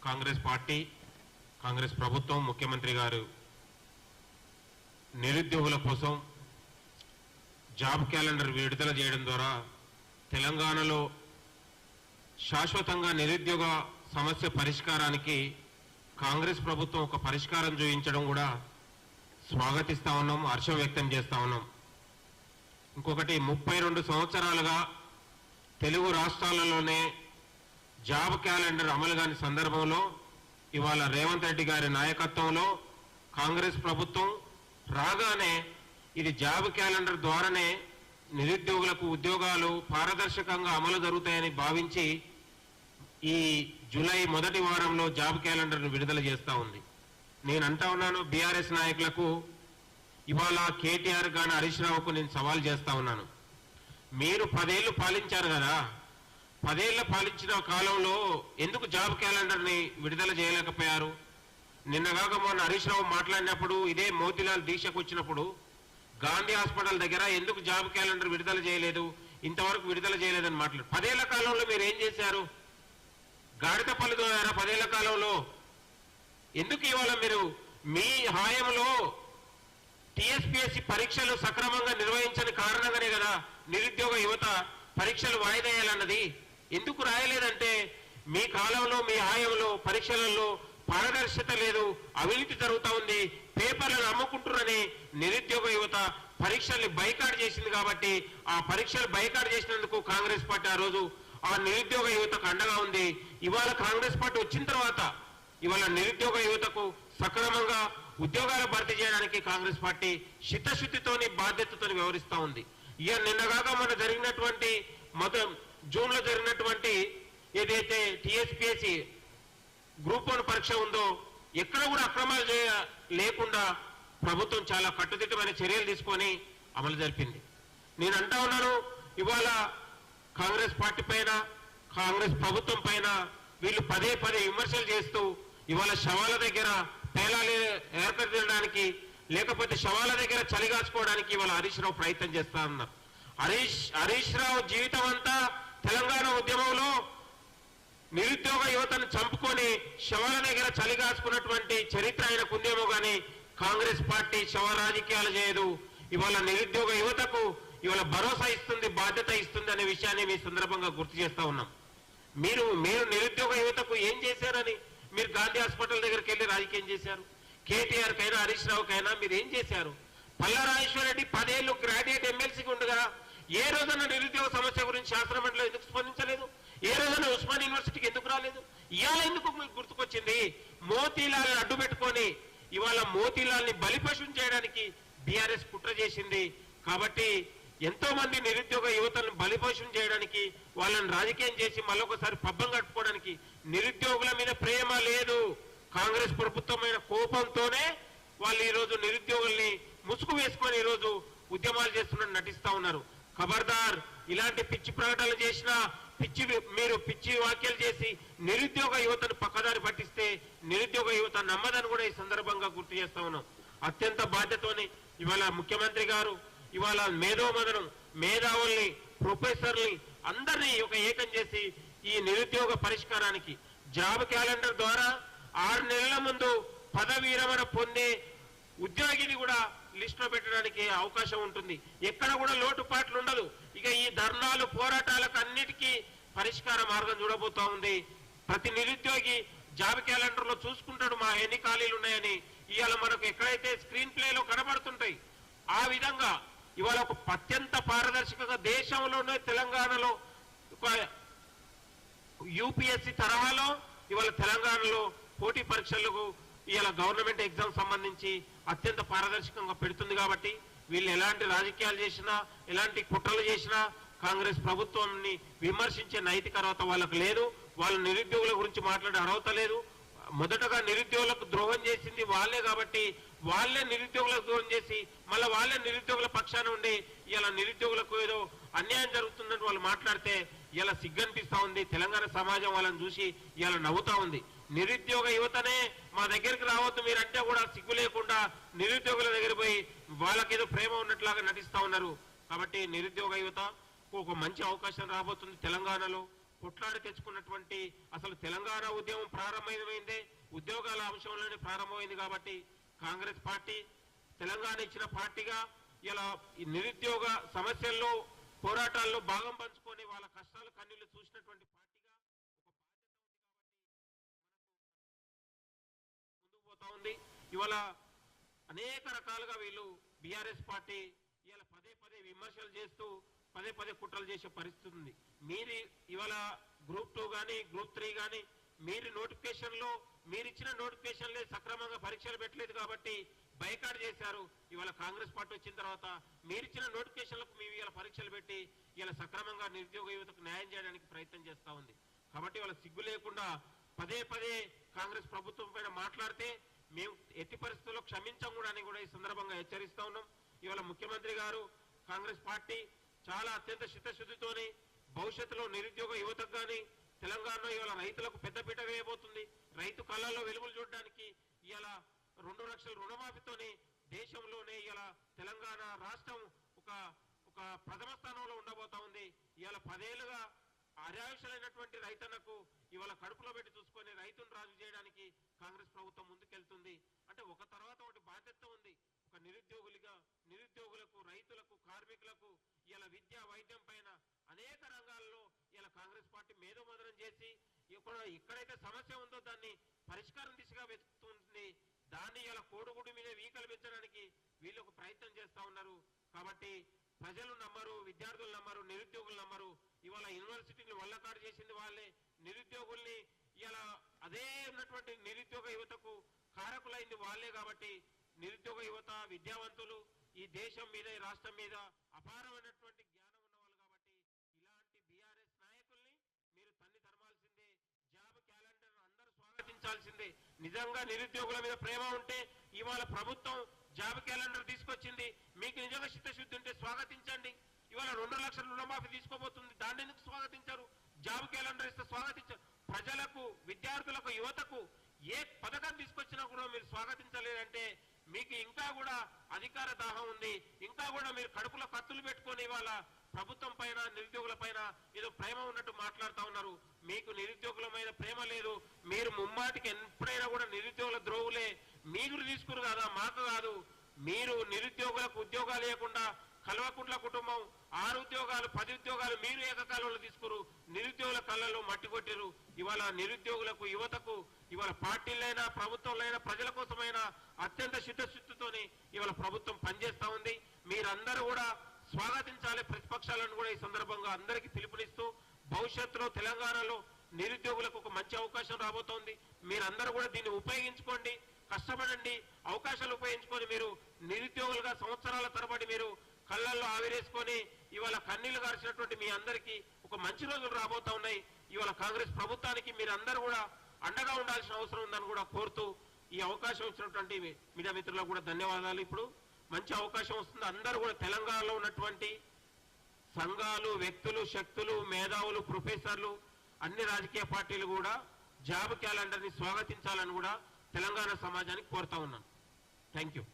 Congress party, Congress ప్రభుత్వం, ముఖ్యమంత్రి గారు నిరుద్యోగుల కోసం జాబ్ క్యాలెండర్ విడుదల చేయడం ద్వారా తెలంగాణలో శాశ్వతంగా నిరుద్యోగ సమస్య పరిష్కారానికి కాంగ్రెస్ ప్రభుత్వం ఒక పరిష్కారం చూపించడం కూడా స్వాగతిస్తా ఉన్నాం, హర్షం వ్యక్తం చేస్తా ఉన్నాం. ఇంకొకటి 32 సంవత్సరాలుగా తెలుగు రాష్ట్రాలలోనే జాబ్ క్యాలెండర్ అమలు కాని సందర్భంలో ఇవాళ రేవంత్ రెడ్డి గారి నాయకత్వంలో కాంగ్రెస్ ప్రభుత్వం రాగానే ఇది జాబ్ క్యాలెండర్ ద్వారానే నిరుద్యోగులకు ఉద్యోగాలు పారదర్శకంగా అమలు జరుగుతాయని భావించి ఈ జూలై మొదటి వారంలో జాబ్ క్యాలెండర్ను విడుదల చేస్తూ ఉంది. నేను అంటా ఉన్నాను బీఆర్ఎస్ నాయకులకు, ఇవాళ కేటీఆర్ గాని హరీష్ రావుకు నేను సవాల్ చేస్తా ఉన్నాను. మీరు 10 ఏళ్లు పాలించారు కదా, 10 ఏళ్ల పాలించిన కాలంలో ఎందుకు జాబ్ క్యాలెండర్ని విడుదల చేయలేకపోయారు? నిన్నగాక మొన్న హరీష్ రావు మాట్లాడినప్పుడు ఇదే మోతీలాల్ దీక్షకు వచ్చినప్పుడు గాంధీ హాస్పిటల్ దగ్గర ఎందుకు జాబ్ క్యాలెండర్ విడుదల చేయలేదు, ఇంతవరకు విడుదల చేయలేదని మాట్లాడు. 10 ఏళ్ల కాలంలో మీరు ఏం చేశారు? గాడిత పళ్ళు తోయారా 10 ఏళ్ల కాలంలో? ఎందుకు ఇవాళ మీరు మీ హాయంలో టీఎస్పీఎస్సీ పరీక్షలు సక్రమంగా నిర్వహించని కారణంగానే కదా నిరుద్యోగ యువత పరీక్షలు వాయిదా వేయాలన్నది. ఎందుకు రాయలేదంటే మీ కాలంలో మీ హాయంలో పరీక్షలలో పారదర్శకత లేదు, అవినీతి జరుగుతూ ఉంది, పేపర్లను అమ్ముకుంటున్నారని నిరుద్యోగ యువత పరీక్షల్ని బైకాట్ చేసింది. కాబట్టి ఆ పరీక్షలు బైకాట్ చేసినందుకు కాంగ్రెస్ పార్టీ ఆ రోజు ఆ నిరుద్యోగ యువతకు అండగా ఉంది. ఇవాళ కాంగ్రెస్ పార్టీ వచ్చిన తర్వాత ఇవాళ నిరుద్యోగ యువతకు సక్రమంగా ఉద్యోగాలు భర్తీ చేయడానికి కాంగ్రెస్ పార్టీ చిత్తశుద్ధితోని బాధ్యతతోని వ్యవహరిస్తూ ఉంది. ఇక నిన్నగాక మన జరిగినటువంటి జూన్ లో జరిగినటువంటి ఏదైతే టీఎస్పీఎస్సీ గ్రూప్ 1 పరీక్ష ఉందో ఎక్కడ కూడా అక్రమాలు లేకుండా ప్రభుత్వం చాలా కట్టుదిట్టమైన చర్యలు తీసుకొని అమలు జరిపింది. నేను అంటా ఉన్నాను ఇవాళ కాంగ్రెస్ పార్టీ పైన, కాంగ్రెస్ ప్రభుత్వం పైన వీళ్ళు పదే విమర్శలు చేస్తూ ఇవాళ శవాల దగ్గర పేలాలు ఏర్పరచడానికి లేకపోతే శవాల దగ్గర చలిగాచుకోవడానికి ఇవాళ హరీష్ రావు ప్రయత్నం చేస్తా ఉన్నారు. హరీష్ రావు జీవితం అంతా తెలంగాణ ఉద్యమంలో నిరుద్యోగ యువతను చంపుకొని శవాల దగ్గర చలిగాచుకున్నటువంటి చరిత్ర ఆయనకు ఉందేమో కానీ కాంగ్రెస్ పార్టీ శవ రాజకీయాలు చేయదు. ఇవాళ నిరుద్యోగ యువతకు ఇవాళ భరోసా ఇస్తుంది, బాధ్యత ఇస్తుంది అనే విషయాన్ని మీ సందర్భంగా గుర్తు చేస్తా ఉన్నాం. మీరు నిరుద్యోగ యువతకు ఏం చేశారని మీరు గాంధీ హాస్పిటల్ దగ్గరికి వెళ్ళి రాజకీయం చేశారు? కేటీఆర్ కైనా హరీష్ రావుకైనా మీరు ఏం చేశారు? పల్లా రాజేశ్వర రెడ్డి 10 ఏళ్లు గ్రాడ్యుయేట్ ఎమ్మెల్సీకి ఉండగా ఏ రోజున నిరుద్యోగ సమస్య గురించి శాస్త్రమండలిలో ఎందుకు స్పందించలేదు? ఏ రోజున ఉస్మాన్ యూనివర్సిటీకి ఎందుకు రాలేదు? ఇవాళ ఎందుకు మీకు గుర్తుకొచ్చింది? మోతీలాల్ అడ్డు పెట్టుకొని ఇవాళ మోతీలాల్ ని బలిపశం చేయడానికి బీఆర్ఎస్ కుట్ర చేసింది. కాబట్టి ఎంతో మంది నిరుద్యోగ యువతలను బలిపశం చేయడానికి, వాళ్ళని రాజకీయం చేసి మళ్ళొకసారి పబ్బం కట్టుకోవడానికి నిరుద్యోగుల మీద ప్రేమ లేదు, కాంగ్రెస్ ప్రభుత్వమైన కోపంతోనే వాళ్ళు ఈరోజు నిరుద్యోగుల్ని ముసుగు వేసుకొని ఈరోజు ఉద్యమాలు చేస్తున్నట్టు నటిస్తా ఉన్నారు. ఖబర్దార్, ఇలాంటి పిచ్చి ప్రకటనలు చేసినా మీరు పిచ్చి వ్యాఖ్యలు చేసి నిరుద్యోగ యువతను పక్కదారి పట్టిస్తే నిరుద్యోగ యువత నమ్మదని కూడా ఈ సందర్భంగా గుర్తు చేస్తా ఉన్నాం. అత్యంత బాధ్యతతోని ఇవాళ ముఖ్యమంత్రి గారు ఇవాళ మేధావుల్ని, ప్రొఫెసర్ని అందరినీ ఒక ఏకం చేసి ఈ నిరుద్యోగ పరిష్కారానికి జాబ్ క్యాలెండర్ ద్వారా 6 నెలల ముందు పదవి విరమణ పొందే ఉద్యోగిని కూడా లిస్ట్ లో పెట్టడానికి అవకాశం ఉంటుంది. ఎక్కడ కూడా లోటుపాట్లు ఉండదు. ఇక ఈ ధర్నాలు, పోరాటాలకు అన్నిటికీ పరిష్కార మార్గం చూడబోతా ఉంది. ప్రతి నిరుద్యోగి జాబ్ క్యాలెండర్ లో చూసుకుంటాడు మా ఎన్ని ఖాళీలు ఉన్నాయని. ఇవాళ మనకు ఎక్కడైతే స్క్రీన్ ప్లేలో కనబడుతుంటాయి ఆ విధంగా ఇవాళ ఒక అత్యంత పారదర్శకంగా దేశంలోనే తెలంగాణలో యూపీఎస్సీ తరహాలో ఇవాళ తెలంగాణలో పోటీ పరీక్షలకు ఇవాళ గవర్నమెంట్ ఎగ్జామ్ సంబంధించి అత్యంత పారదర్శకంగా పెడుతుంది. కాబట్టి వీళ్ళు ఎలాంటి రాజకీయాలు చేసినా, ఎలాంటి కుట్రలు చేసినా కాంగ్రెస్ ప్రభుత్వాన్ని విమర్శించే నైతిక అర్హత వాళ్ళకు లేదు. వాళ్ళు నిరుద్యోగుల గురించి మాట్లాడే అర్హత లేదు. మొదటగా నిరుద్యోగులకు ద్రోహం చేసింది వాళ్ళే కాబట్టి వాళ్ళే నిరుద్యోగులకు ద్రోహం చేసి మళ్ళీ వాళ్ళే నిరుద్యోగుల పక్షాన ఉండి ఇలా నిరుద్యోగులకు ఏదో అన్యాయం జరుగుతుందని వాళ్ళు మాట్లాడితే ఇలా సిగ్గనిపిస్తా ఉంది. తెలంగాణ సమాజం వాళ్ళని చూసి ఇలా నవ్వుతా ఉంది. నిరుద్యోగ యువతనే మా దగ్గరికి రావద్దు మీరంటే కూడా సిగ్గు లేకుండా నిరుద్యోగుల దగ్గర పోయి వాళ్ళకేదో ప్రేమ ఉన్నట్లాగా నటిస్తా ఉన్నారు. కాబట్టి నిరుద్యోగ యువత ఒక మంచి అవకాశం రాబోతుంది తెలంగాణలో. కొట్లాడి తెచ్చుకున్నటువంటి అసలు తెలంగాణ ఉద్యమం ప్రారంభమైందే ఉద్యోగాల అంశంలోనే ప్రారంభమైంది కాబట్టి కాంగ్రెస్ పార్టీ తెలంగాణ ఇచ్చిన పార్టీగా ఇలా నిరుద్యోగ సమస్యల్లో పోరాటాల్లో భాగం పంచుకొని వాళ్ళ కష్టాలు కన్నీళ్లు చూసినటువంటి పార్టీగా ఒక బాధ్యత ఉంది కాబట్టి మనకు ముందుకు పోతా ఉంది. ఇవాళ అనేక రకాలుగా వీళ్ళు బీఆర్ఎస్ పార్టీ ఇవాళ పదే పదే విమర్శలు చేస్తూ పదే పదే కుట్రలు చేసే పరిస్థితి ఉంది. మీరు ఇవాళ గ్రూప్ 2 కానీ గ్రూప్ 3 కానీ మీరు నోటిఫికేషన్లో మీరిచ్చిన నోటిఫికేషన్లే సక్రమంగా పరీక్షలు పెట్టలేదు కాబట్టి బైకాట్ చేశారు. ఇవాళ కాంగ్రెస్ పార్టీ వచ్చిన తర్వాత మీరిచ్చిన నోటిఫికేషన్లకు మేము ఇవాళ పరీక్షలు పెట్టి ఇవాళ సక్రమంగా నిరుద్యోగ యువతకు న్యాయం చేయడానికి ప్రయత్నం చేస్తూ ఉంది. కాబట్టి వాళ్ళ సిగ్గు లేకుండా పదే పదే కాంగ్రెస్ ప్రభుత్వం పైన మాట్లాడితే మేము ఎట్టి పరిస్థితుల్లో క్షమించం కూడా అని కూడా ఈ సందర్భంగా హెచ్చరిస్తా ఉన్నాం. ఇవాళ ముఖ్యమంత్రి గారు కాంగ్రెస్ పార్టీ చాలా అత్యంత చిత్తశుద్ధితోని భవిష్యత్తులో నిరుద్యోగ యువతకు కానీ తెలంగాణలో ఇవాళ రైతులకు పెద్దపీట వేయబోతుంది. రైతు కళ్ళల్లో వెలుగులు చూడడానికి ఇవాళ 2 లక్షల రుణమాఫీతోని దేశంలోనే ఇవాళ తెలంగాణ రాష్ట్రం ఒక ప్రథమ స్థానంలో ఉండబోతా ఉంది. ఇవాళ 10 ఏళ్లుగా అర్యాయుషులైనటువంటి రైతన్నకు ఇవాళ కడుపులో పెట్టి చూసుకొని రైతును రాజు చేయడానికి కాంగ్రెస్ ప్రభుత్వం ముందుకెళ్తుంది. అంటే ఒక తర్వాత ఒకటి బాధ్యత ఉంది. ఒక నిరుద్యోగులకు రైతులకు కార్మికులకు ఇలా విద్య వైద్యం పైన అనేక రంగాల్లో ఇలా కాంగ్రెస్ పార్టీ మేధోమదనం చేసి ఎక్కడైతే సమస్య ఉందో దాన్ని పరిష్కారం దిశగా వెతుకుతుంది. దాన్ని ఇలా కోడుగుడి మీద వీకలు పెంచడానికి వీళ్ళు ఒక ప్రయత్నం చేస్తా ఉన్నారు. కాబట్టి ప్రజలు నమ్మరు, విద్యార్థులు నమ్మరు, నిరుద్యోగులు నమ్మరు. ఇవాళ యూనివర్సిటీని వల్లకాడు చేసింది వాళ్ళే. నిరుద్యోగుల్ని ఇలా అదే ఉన్నటువంటి నిరుద్యోగ యువతకు కారకులైంది వాళ్ళే. కాబట్టి నిరుద్యోగ యువత విద్యావంతులు ఈ దేశం మీద ఈ రాష్ట్రం మీద అపారమైనటువంటి జ్ఞానం ఉన్నవాళ్ళు. కాబట్టి ఇలాంటి బీఆర్ఎస్ నాయకుల్ని మీరు తన్ని తరమాల్సిందే. జాబ్ క్యాలెండర్ అందరూ స్వాగతించాల్సిందే. నిజంగా నిరుద్యోగుల మీద ప్రేమ ఉంటే ఇవాళ ప్రభుత్వం జాబ్ క్యాలెండర్ తీసుకొచ్చింది. మీకు నిజంగా చిత్తశుద్ధి ఉంటే స్వాగతించండి. ఇవాళ 2 లక్షల రుణమాఫీ తీసుకోబోతుంది, దాన్ని ఎందుకు స్వాగతించారు? జాబ్ క్యాలెండర్ ఇస్తే స్వాగతించారు. ప్రజలకు విద్యార్థులకు యువతకు ఏ పథకం తీసుకొచ్చినా కూడా మీరు స్వాగతించలేదంటే మీకు ఇంకా కూడా అధికార దాహం ఉంది. ఇంకా కూడా మీరు కడుపులో కత్తులు పెట్టుకొని ఇవాళ ప్రభుత్వం పైన నిరుద్యోగుల పైన ఏదో ప్రేమ ఉన్నట్టు మాట్లాడుతూ ఉన్నారు. మీకు నిరుద్యోగులమైన ప్రేమ లేదు. మీరు ముమ్మాటికి ఎప్పుడైనా కూడా నిరుద్యోగుల ద్రోవులే. మీరు తీసుకురు కదా, మాకు కాదు. మీరు నిరుద్యోగులకు ఉద్యోగాలు లేకుండా కల్వకుంట్ల కుటుంబం 6 ఉద్యోగాలు 10 ఉద్యోగాలు మీరు ఏకకాలంలో తీసుకురు. నిరుద్యోగుల కళ్ళలో మట్టి కొట్టిరు. ఇవాళ నిరుద్యోగులకు యువతకు ఇవాళ పార్టీలైనా ప్రభుత్వంలైనా ప్రజల కోసమైనా అత్యంత చిత్తశుద్ధితోని ఇవాళ ప్రభుత్వం పనిచేస్తా ఉంది. మీరందరూ కూడా స్వాగతించాలి. ప్రతిపక్షాలను కూడా ఈ సందర్భంగా అందరికీ పిలుపునిస్తూ భవిష్యత్తులో తెలంగాణలో నిరుద్యోగులకు ఒక మంచి అవకాశం రాబోతోంది. మీరందరూ కూడా దీన్ని ఉపయోగించుకోండి, కష్టపడండి. అవకాశాలు ఉపయోగించుకొని మీరు నిరుద్యోగులుగా సంవత్సరాల తరబడి మీరు కళ్ళల్లో ఆవిరేసుకొని ఇవాళ కన్నీళ్లు గార్చినటువంటి మీ అందరికీ ఒక మంచి రోజులు రాబోతా ఉన్నాయి. ఇవాళ కాంగ్రెస్ ప్రభుత్వానికి మీరందరూ కూడా అండగా ఉండాల్సిన అవసరం ఉందని కూడా కోరుతూ ఈ అవకాశం ఇచ్చినటువంటి మీడియా మిత్రులకు కూడా ధన్యవాదాలు. ఇప్పుడు మంచి అవకాశం వస్తుంది. అందరూ కూడా తెలంగాణలో ఉన్నటువంటి సంఘాలు, వ్యక్తులు, శక్తులు, మేధావులు, ప్రొఫెసర్లు, అన్ని రాజకీయ పార్టీలు కూడా జాబ్ క్యాలెండర్ని స్వాగతించాలని కూడా తెలంగాణ సమాజానికి కోరుతా ఉన్నాను. Thank you.